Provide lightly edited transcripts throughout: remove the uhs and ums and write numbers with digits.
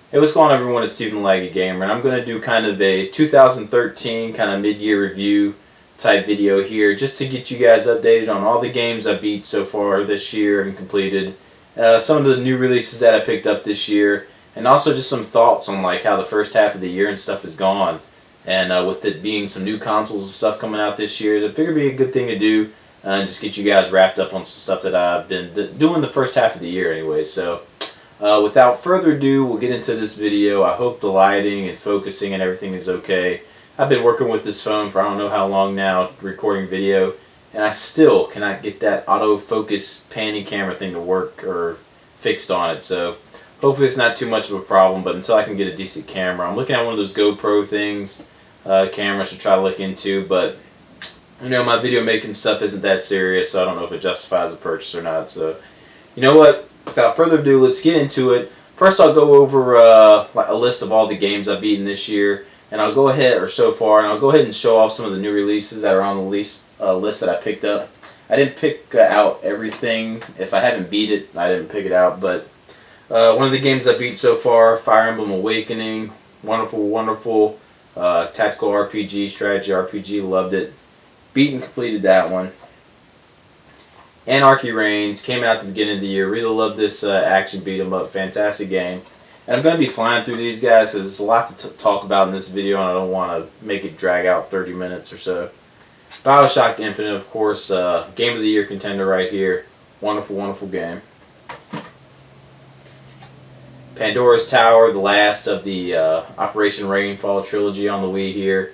Hey, what's going on, everyone? It's Stephen Laggy Gamer, and I'm going to do kind of a 2013 kind of mid-year review type video here, just to get you guys updated on all the games I beat so far this year and completed, some of the new releases that I picked up this year, and also just some thoughts on like how the first half of the year and stuff has gone. And with it being some new consoles and stuff coming out this year, I figured it'd be a good thing to do, and just get you guys wrapped up on some stuff that I've been doing the first half of the year anyway. So. Without further ado, we'll get into this video. I hope the lighting and focusing and everything is okay. I've been working with this phone for I don't know how long now, recording video, and I still cannot get that autofocus panning camera thing to work or fixed on it. So hopefully it's not too much of a problem, but until I can get a decent camera, I'm looking at one of those GoPro things, cameras to try to look into, but you know, my video making stuff isn't that serious, so I don't know if it justifies a purchase or not. So you know what? Without further ado, let's get into it. First, I'll go over a list of all the games I've beaten this year, and I'll go ahead, or so far, and I'll go ahead and show off some of the new releases that are on the list that I picked up. I didn't pick out everything. If I haven't beat it, I didn't pick it out, but one of the games I beat so far, Fire Emblem Awakening, wonderful, wonderful tactical RPG, strategy RPG, loved it. Beat and completed that one. Anarchy Reigns came out at the beginning of the year. Really love this action beat 'em up. Fantastic game. And I'm going to be flying through these guys because there's a lot to talk about in this video, and I don't want to make it drag out 30 minutes or so. Bioshock Infinite, of course, Game of the Year contender right here. Wonderful, wonderful game. Pandora's Tower, the last of the Operation Rainfall trilogy on the Wii here.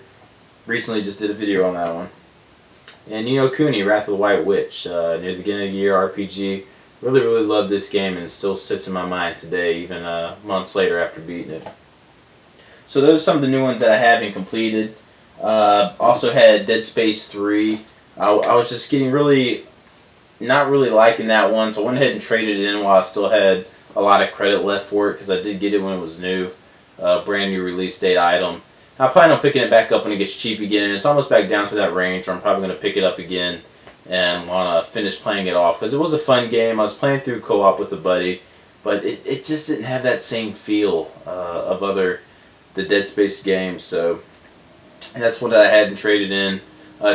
Recently just did a video on that one. And Ni no Kuni, Wrath of the White Witch, near the beginning of the year RPG. Really, really loved this game, and it still sits in my mind today, even months later after beating it. So those are some of the new ones that I haven't completed. Also had Dead Space 3. I was just getting not really liking that one, so I went ahead and traded it in while I still had a lot of credit left for it, because I did get it when it was new. Brand new release date item. I plan on picking it back up when it gets cheap again, and it's almost back down to that range where I'm probably going to pick it up again and want to finish playing it off, because it was a fun game. I was playing through co-op with a buddy, but it just didn't have that same feel of the Dead Space games, so that's what I hadn't traded in.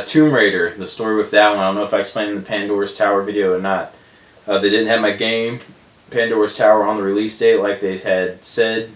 Tomb Raider, the story with that one, I don't know if I explained in the Pandora's Tower video or not. They didn't have my game, Pandora's Tower, on the release date like they had said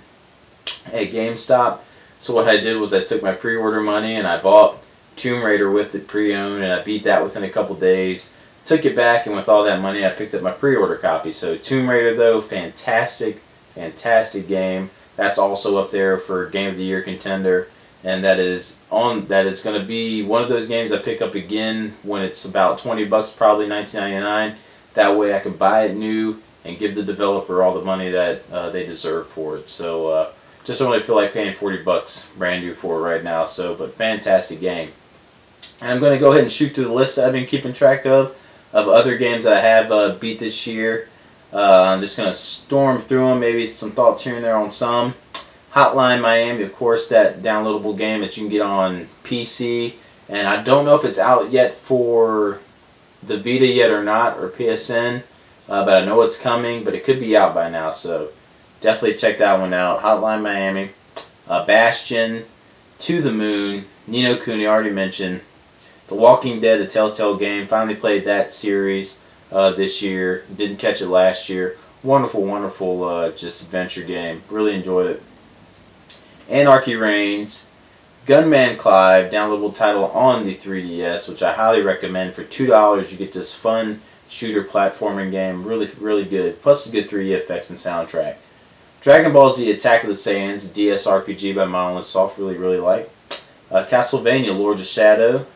at GameStop. So what I did was I took my pre-order money and I bought Tomb Raider with it pre-owned, and I beat that within a couple days. Took it back, and with all that money I picked up my pre-order copy. So Tomb Raider, though, fantastic, fantastic game. That's also up there for Game of the Year contender, and that is going to be one of those games I pick up again when it's about $20, probably $19.99. That way I can buy it new and give the developer all the money that they deserve for it. So just don't really feel like paying $40 brand new for it right now. So, but fantastic game. And I'm going to go ahead and shoot through the list that I've been keeping track of other games that I have beat this year. I'm just going to storm through them, maybe some thoughts here and there on some. Hotline Miami, of course, that downloadable game that you can get on PC. And I don't know if it's out yet for the Vita yet or not, or PSN, but I know it's coming, but it could be out by now, so definitely check that one out. Hotline Miami, Bastion, To the Moon, Ni no Kuni, already mentioned. The Walking Dead, a Telltale game. Finally played that series this year. Didn't catch it last year. Wonderful, wonderful just adventure game. Really enjoyed it. Anarchy Reigns, Gunman Clive, downloadable title on the 3DS, which I highly recommend. For $2, you get this fun shooter platforming game. Really, really good. Plus, a good 3D effects and soundtrack. Dragon Ball Z Attack of the Saiyans, a DS RPG by Monolith Soft, really, really like. Castlevania Lords of Shadow.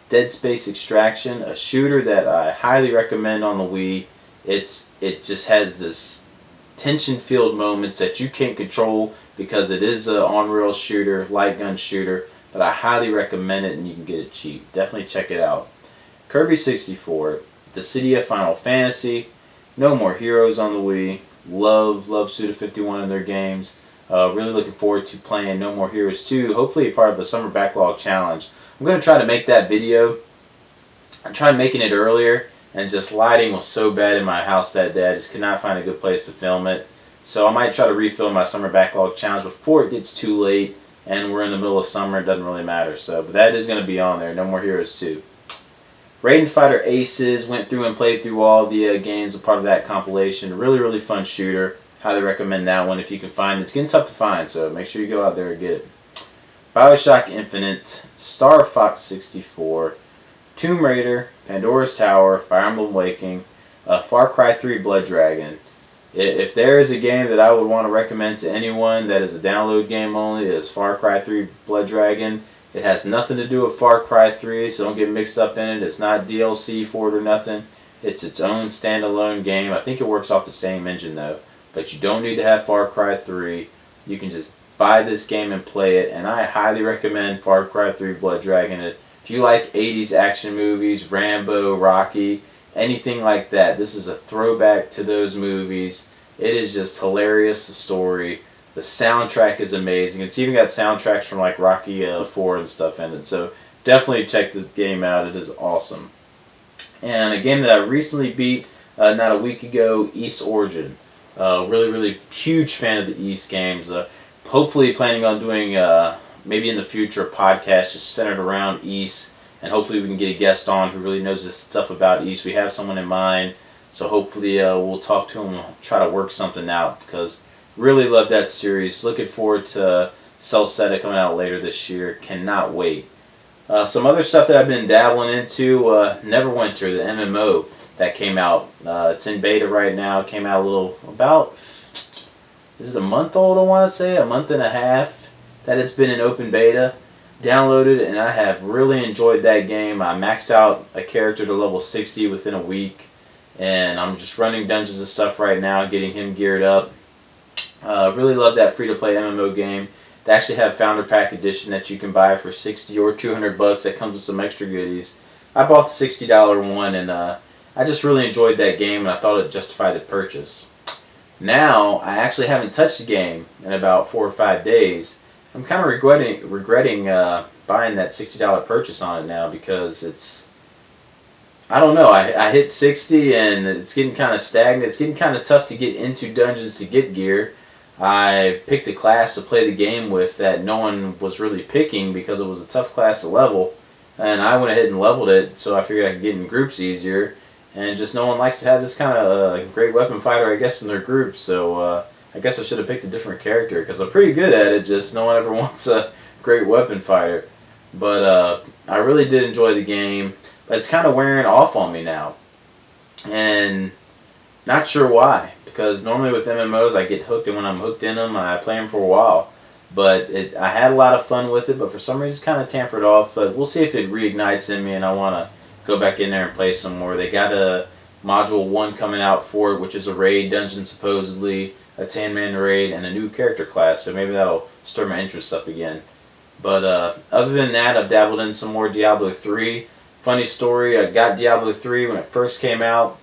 Dead Space Extraction, a shooter that I highly recommend on the Wii. It just has this tension-filled moments that you can't control because it is an on-rail shooter, light gun shooter, but I highly recommend it, and you can get it cheap. Definitely check it out. Kirby 64, Dissidia Final Fantasy, No More Heroes on the Wii. Love Suda51 in their games. Really looking forward to playing No More Heroes 2, hopefully part of the Summer Backlog Challenge. I'm going to try to make that video. I tried making it earlier, and just lighting was so bad in my house that day. I just could not find a good place to film it. So I might try to refill my summer backlog challenge before it gets too late and we're in the middle of summer. It doesn't really matter. So, but that is going to be on there. No More Heroes 2. Raiden Fighter Aces, went through and played through all the games, a part of that compilation. Really, really fun shooter. Highly recommend that one if you can find it. It's getting tough to find, so make sure you go out there and get it. Bioshock Infinite, Star Fox 64, Tomb Raider, Pandora's Tower, Fire Emblem Awakening, Far Cry 3 Blood Dragon. If there is a game that I would want to recommend to anyone that is a download game only, it is Far Cry 3 Blood Dragon. It has nothing to do with Far Cry 3, so don't get mixed up in it. It's not DLC for it or nothing. It's its own standalone game. I think it works off the same engine though. But you don't need to have Far Cry 3. You can just buy this game and play it, and I highly recommend Far Cry 3 Blood Dragon. If you like 80s action movies, Rambo, Rocky, anything like that, this is a throwback to those movies. It is just hilarious, the story. The soundtrack is amazing. It's even got soundtracks from like Rocky 4 and stuff in it. So definitely check this game out. It is awesome. And a game that I recently beat not a week ago, Ys Origin. Really, really huge fan of the Ys games. Hopefully planning on doing maybe in the future a podcast just centered around Ys. And hopefully we can get a guest on who really knows this stuff about Ys. We have someone in mind. So hopefully we'll talk to him and try to work something out because really love that series. Looking forward to Celceta coming out later this year. Cannot wait. Some other stuff that I've been dabbling into, Neverwinter, the MMO that came out. It's in beta right now. It came out is it a month old, I want to say? A month and a half that it's been in open beta. Downloaded and I have really enjoyed that game. I maxed out a character to level 60 within a week. And I'm just running dungeons and stuff right now, getting him geared up. Really love that free-to-play MMO game. They actually have Founder Pack Edition that you can buy for $60 or $200. That comes with some extra goodies. I bought the $60 one, and I just really enjoyed that game, and I thought it justified the purchase. Now, I actually haven't touched the game in about 4 or 5 days. I'm kind of regretting buying that $60 purchase on it now because it's... I don't know. I hit 60 and it's getting kind of stagnant. It's getting kind of tough to get into dungeons to get gear. I picked a class to play the game with that no one was really picking because it was a tough class to level. And I went ahead and leveled it, so I figured I could get in groups easier. And just no one likes to have this kind of great weapon fighter, I guess, in their group. So I guess I should have picked a different character because I'm pretty good at it. Just no one ever wants a great weapon fighter. But I really did enjoy the game. But it's kind of wearing off on me now. And not sure why. Because normally with MMOs I get hooked, and when I'm hooked in them I play them for a while. But I had a lot of fun with it, but for some reason it's kind of tampered off. But we'll see if it reignites in me and I want to go back in there and play some more. They got a Module 1 coming out for it, which is a raid dungeon supposedly, a 10-man raid, and a new character class. So maybe that'll stir my interest up again. But other than that, I've dabbled in some more Diablo 3. Funny story, I got Diablo 3 when it first came out,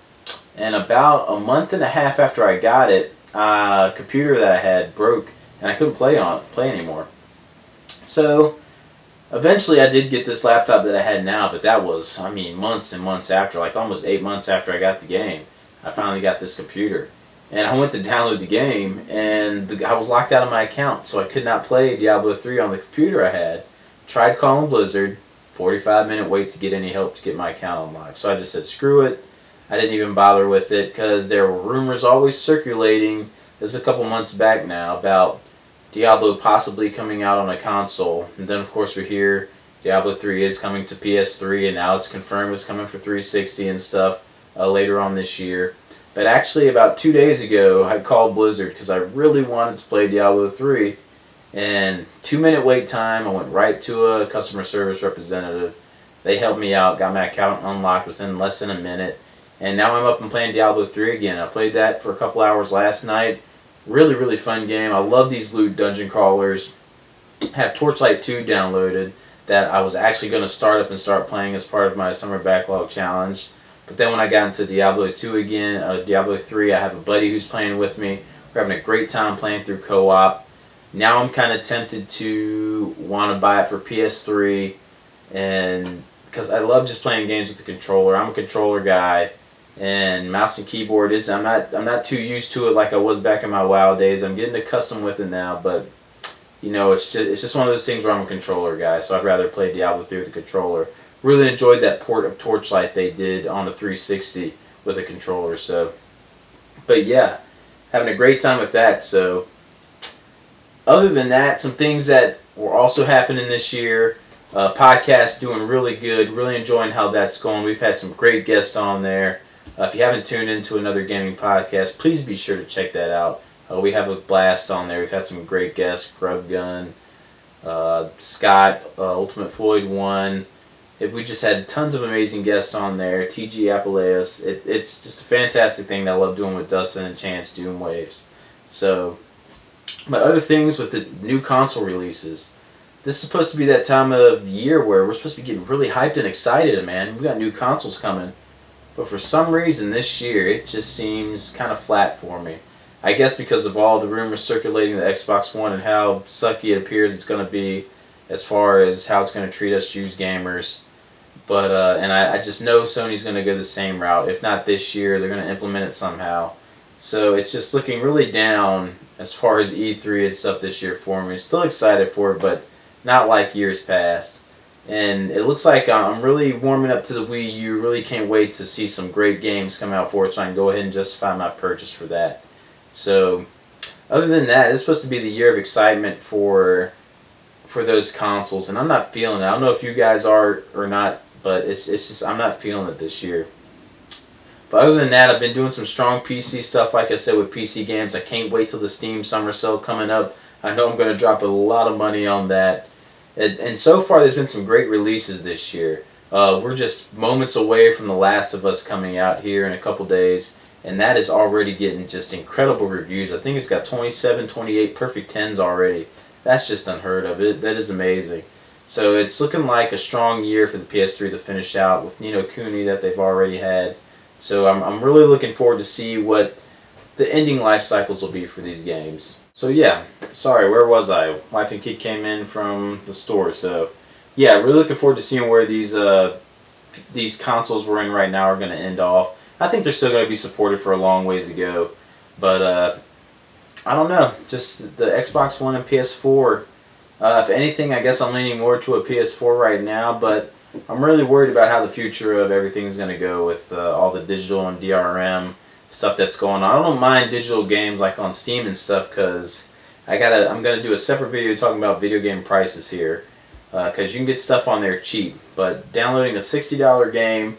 and about a month and a half after I got it, a computer that I had broke, and I couldn't play anymore. So, eventually I did get this laptop that I had now, but that was, I mean, months and months after, like almost 8 months after I got the game, I finally got this computer. And I went to download the game, and I was locked out of my account, so I could not play Diablo 3 on the computer I had. Tried calling Blizzard. 45-minute wait to get any help to get my account unlocked. So I just said, screw it. I didn't even bother with it because there were rumors always circulating, this is a couple months back now, about Diablo possibly coming out on a console. And then, of course, we hear Diablo 3 is coming to PS3, and now it's confirmed it's coming for 360 and stuff later on this year. But actually, about 2 days ago, I called Blizzard because I really wanted to play Diablo 3. And 2-minute wait time, I went right to a customer service representative. They helped me out, got my account unlocked within less than a minute. And now I'm up and playing Diablo 3 again. I played that for a couple hours last night. Really, really fun game. I love these loot dungeon crawlers. I have Torchlight 2 downloaded that I was actually going to start up and start playing as part of my summer backlog challenge. But then when I got into Diablo 2 again, Diablo 3, I have a buddy who's playing with me. We're having a great time playing through co-op. Now I'm kind of tempted to want to buy it for PS3, and because I love just playing games with the controller. I'm a controller guy, and mouse and keyboard is I'm not too used to it like I was back in my WoW days. I'm getting accustomed with it now, but it's just one of those things where I'm a controller guy, so I'd rather play Diablo 3 with a controller. Really enjoyed that port of Torchlight they did on the 360 with a controller. So, but yeah, having a great time with that. So, other than that, some things that were also happening this year. Podcast doing really good. Really enjoying how that's going. We've had some great guests on there. If you haven't tuned into another gaming podcast, please be sure to check that out. We have a blast on there. We've had some great guests: Grub Gun, Scott, Ultimate Floyd One. We just had tons of amazing guests on there. TG Appileus. It's just a fantastic thing that I love doing with Dustin and Chance Doom Waves. So, but other things with the new console releases. This is supposed to be that time of year where we're supposed to be getting really hyped and excited, man. We got new consoles coming. But for some reason this year, it just seems kind of flat for me. I guess because of all the rumors circulating the Xbox One and how sucky it appears it's going to be as far as how it's going to treat us used gamers. But and I just know Sony's going to go the same route. If not this year, they're going to implement it somehow. So it's just looking really down as far as E3 and stuff this year for me. Still excited for it, but not like years past. And it looks like I'm really warming up to the Wii U. Really can't wait to see some great games come out for it, so I can go ahead and justify my purchase for that. So, other than that, it's supposed to be the year of excitement for those consoles, and I'm not feeling it. I don't know if you guys are or not, but it's just I'm not feeling it this year. But other than that, I've been doing some strong PC stuff, like I said, with PC games. I can't wait till the Steam Summer Sale coming up. I know I'm going to drop a lot of money on that. And so far, there's been some great releases this year. We're just moments away from The Last of Us coming out here in a couple days, and that is already getting just incredible reviews. I think it's got 27, 28 perfect 10s already. That's just unheard of. That is amazing. So it's looking like a strong year for the PS3 to finish out with Ni no Kuni that they've already had. So I'm really looking forward to see what the ending life cycles will be for these games. So yeah, sorry, where was I? Wife and kid came in from the store, so yeah, really looking forward to seeing where these consoles we're in right now are going to end off. I think they're still going to be supported for a long ways to go, but I don't know. Just the Xbox One and PS4. If anything, I guess I'm leaning more to a PS4 right now, but I'm really worried about how the future of everything's going to go with all the digital and DRM stuff that's going on. I don't mind digital games like on Steam and stuff because I'm gonna do a separate video talking about video game prices here because you can get stuff on there cheap, but downloading a $60 game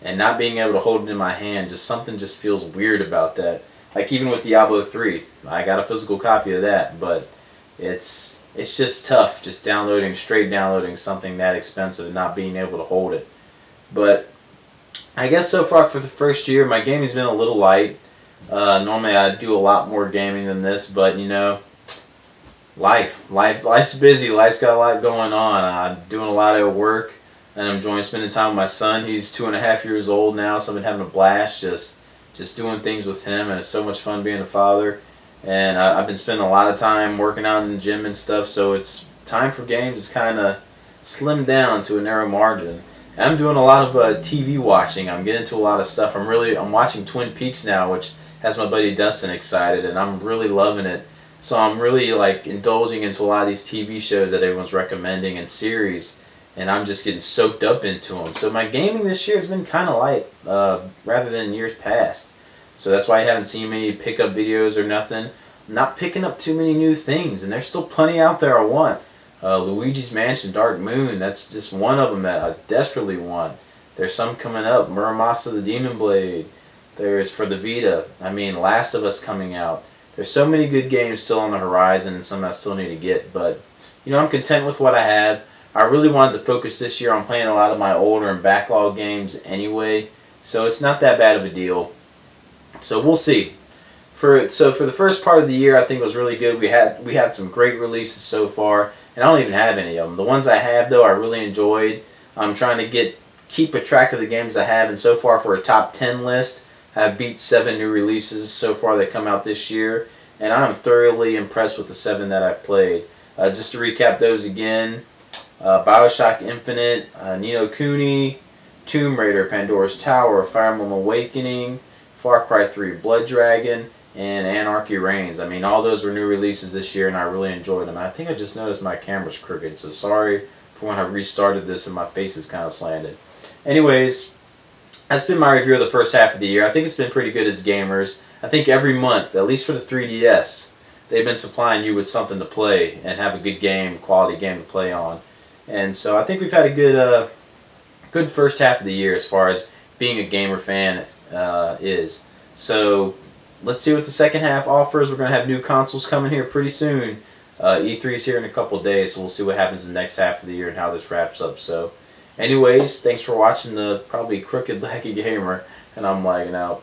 and not being able to hold it in my hand, something just feels weird about that. Like even with Diablo 3, I got a physical copy of that, but it's just tough just straight downloading something that expensive and not being able to hold it. But I guess so far for the first year, my gaming's been a little light. Normally I do a lot more gaming than this, but life's busy. Life's got a lot going on. I'm doing a lot of work, and I'm enjoying spending time with my son. He's 2.5 years old now, so I've been having a blast just doing things with him, and it's so much fun being a father. And I've been spending a lot of time working out in the gym and stuff, so it's time for games is kind of slimmed down to a narrow margin. I'm doing a lot of TV watching. I'm getting into a lot of stuff. I'm watching Twin Peaks now, which has my buddy Dustin excited, and I'm really loving it. So I'm really like indulging into a lot of these TV shows that everyone's recommending and series, and I'm just getting soaked up into them. So my gaming this year has been kind of light, rather than years past. So that's why I haven't seen many pickup videos or nothing. I'm not picking up too many new things, and there's still plenty out there I want. Luigi's Mansion Dark Moon, that's just one of them that I desperately want. There's some coming up, Muramasa the Demon Blade. There's for the Vita, Last of Us coming out. There's so many good games still on the horizon and some I still need to get, but I'm content with what I have. I really wanted to focus this year on playing a lot of my older and backlog games anyway, so it's not that bad of a deal. So we'll see. For the first part of the year, I think it was really good. We had some great releases so far, and I don't even have any of them. The ones I have though, I really enjoyed. I'm trying to keep a track of the games I have, and so far for a top 10 list, I've beat 7 new releases so far that come out this year, and I'm thoroughly impressed with the 7 that I've played. Just to recap those again: BioShock Infinite, Ni no Kuni, Tomb Raider, Pandora's Tower, Fire Emblem Awakening, Far Cry 3, Blood Dragon, and Anarchy Reigns. I mean, all those were new releases this year, and I really enjoyed them. I think I just noticed my camera's crooked, so sorry for when I restarted this and my face is kind of slanted. Anyways, that's been my review of the first half of the year. I think it's been pretty good as gamers. I think every month, at least for the 3DS, they've been supplying you with something to play and have a good game, quality game to play on. And so I think we've had a good first half of the year as far as being a gamer fan is. So let's see what the second half offers. We're going to have new consoles coming here pretty soon. E3 is here in a couple days, so we'll see what happens in the next half of the year and how this wraps up. So anyways, thanks for watching the probably crooked, laggy gamer, and I'm lagging out.